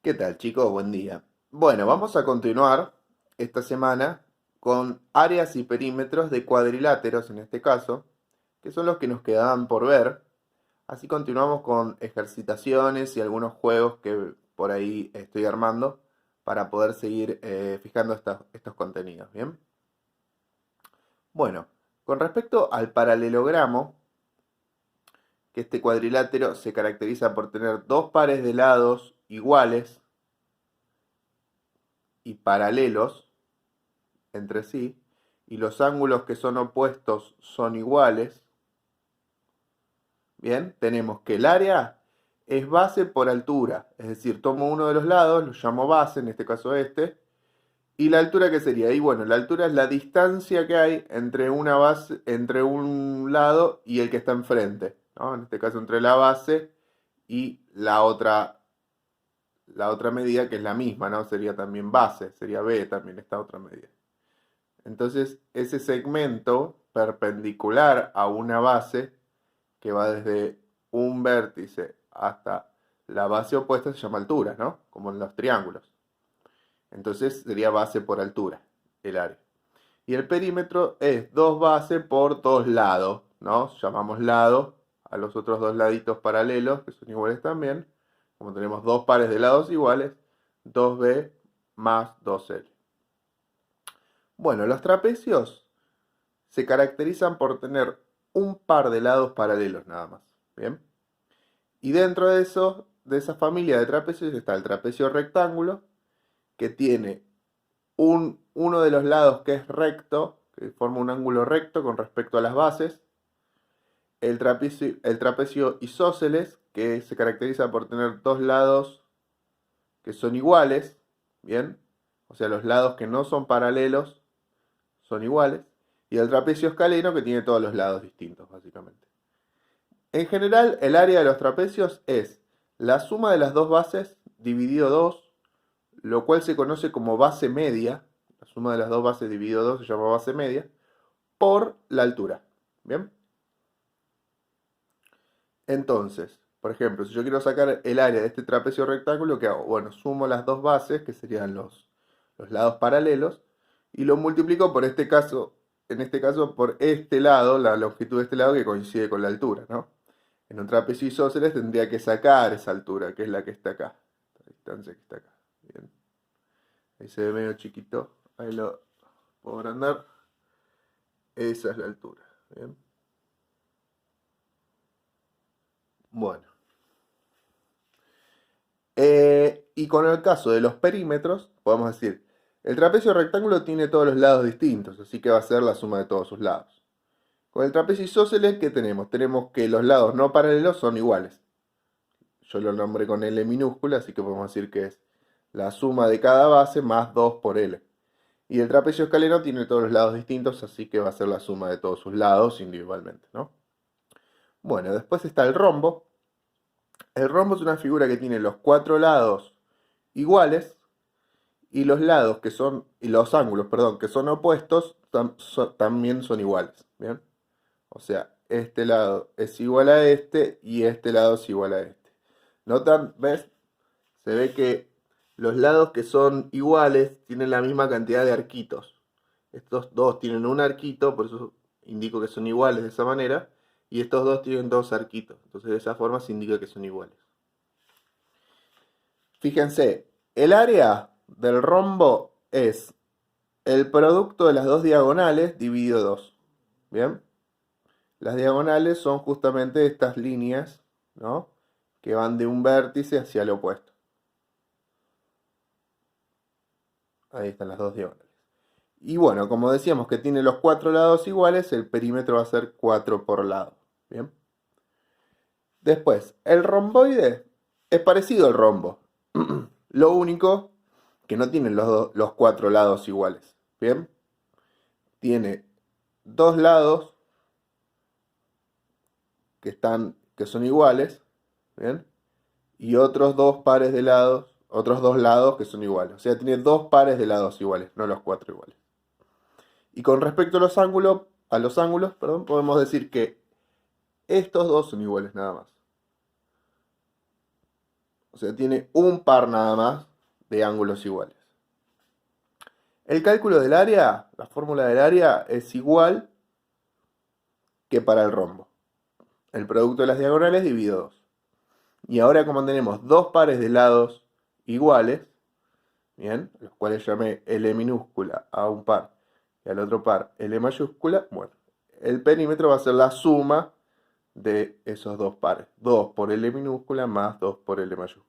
¿Qué tal, chicos? Buen día. Bueno, vamos a continuar esta semana con áreas y perímetros de cuadriláteros, en este caso, que son los que nos quedaban por ver. Así continuamos con ejercitaciones y algunos juegos que por ahí estoy armando para poder seguir fijando estos contenidos, ¿bien? Bueno, con respecto al paralelogramo, que este cuadrilátero se caracteriza por tener dos pares de lados iguales y paralelos entre sí, y los ángulos que son opuestos son iguales, bien, tenemos que el área es base por altura, es decir, tomo uno de los lados, lo llamo base, en este caso este, y la altura que sería, y bueno, la altura es la distancia que hay entre una base, entre un lado y el que está enfrente, ¿no? En este caso entre la base y la otra medida que es la misma, ¿no? Sería también base, sería B también esta otra medida. Entonces, ese segmento perpendicular a una base que va desde un vértice hasta la base opuesta se llama altura, ¿no? Como en los triángulos. Entonces sería base por altura, el área. Y el perímetro es dos bases por dos lados, ¿no? Llamamos lado a los otros dos laditos paralelos, que son iguales también. Como tenemos dos pares de lados iguales, 2b más 2l. Bueno, los trapecios se caracterizan por tener un par de lados paralelos nada más. ¿Bien? Y dentro de eso, de esa familia de trapecios está el trapecio rectángulo, que tiene uno de los lados que es recto, que forma un ángulo recto con respecto a las bases. El trapecio isósceles, que se caracteriza por tener dos lados que son iguales. ¿Bien? O sea, los lados que no son paralelos son iguales. Y el trapecio escaleno, que tiene todos los lados distintos, básicamente. En general, el área de los trapecios es la suma de las dos bases dividido 2, lo cual se conoce como base media. La suma de las dos bases dividido 2 se llama base media, por la altura. ¿Bien? Entonces, por ejemplo, si yo quiero sacar el área de este trapecio rectángulo, ¿qué hago? Bueno, sumo las dos bases, que serían los lados paralelos, y lo multiplico por este caso, en este caso por este lado, la longitud de este lado que coincide con la altura, ¿no? En un trapecio isósceles tendría que sacar esa altura, que es la que está acá. La distancia que está acá. Bien. Ahí se ve medio chiquito. Ahí lo puedo agrandar. Esa es la altura. Bien. Bueno. Y con el caso de los perímetros, podemos decir, el trapecio rectángulo tiene todos los lados distintos, así que va a ser la suma de todos sus lados. Con el trapecio isósceles, ¿qué tenemos? Tenemos que los lados no paralelos son iguales. Yo lo nombré con L minúscula, así que podemos decir que es la suma de cada base más 2 por L. Y el trapecio escaleno tiene todos los lados distintos, así que va a ser la suma de todos sus lados individualmente, ¿no? Bueno, después está el rombo. El rombo es una figura que tiene los cuatro lados iguales y los lados que son, y los ángulos, perdón, que son opuestos también son iguales, ¿bien? O sea, este lado es igual a este y este lado es igual a este. ¿Notan? ¿Ves? Se ve que los lados que son iguales tienen la misma cantidad de arquitos. Estos dos tienen un arquito, por eso indico que son iguales de esa manera. Y estos dos tienen dos arquitos. Entonces de esa forma se indica que son iguales. Fíjense, el área del rombo es el producto de las dos diagonales dividido 2. ¿Bien? Las diagonales son justamente estas líneas, ¿no? Que van de un vértice hacia el opuesto. Ahí están las dos diagonales. Y bueno, como decíamos que tiene los cuatro lados iguales, el perímetro va a ser 4 por lado. ¿Bien? Después, el romboide es parecido al rombo. Lo único que no tiene los cuatro lados iguales. ¿Bien? Tiene dos lados que son iguales. ¿Bien? Y otros dos pares de lados, otros dos lados que son iguales. O sea, tiene dos pares de lados iguales, no los cuatro iguales. Y con respecto a los ángulos, perdón, podemos decir que estos dos son iguales nada más. O sea, tiene un par nada más de ángulos iguales. El cálculo del área, la fórmula del área es igual que para el rombo. El producto de las diagonales dividido 2. Y ahora como tenemos dos pares de lados iguales, bien, los cuales llamé L minúscula a un par y al otro par L mayúscula, bueno, el perímetro va a ser la suma de esos dos pares. 2 por L minúscula más 2 por L mayúscula.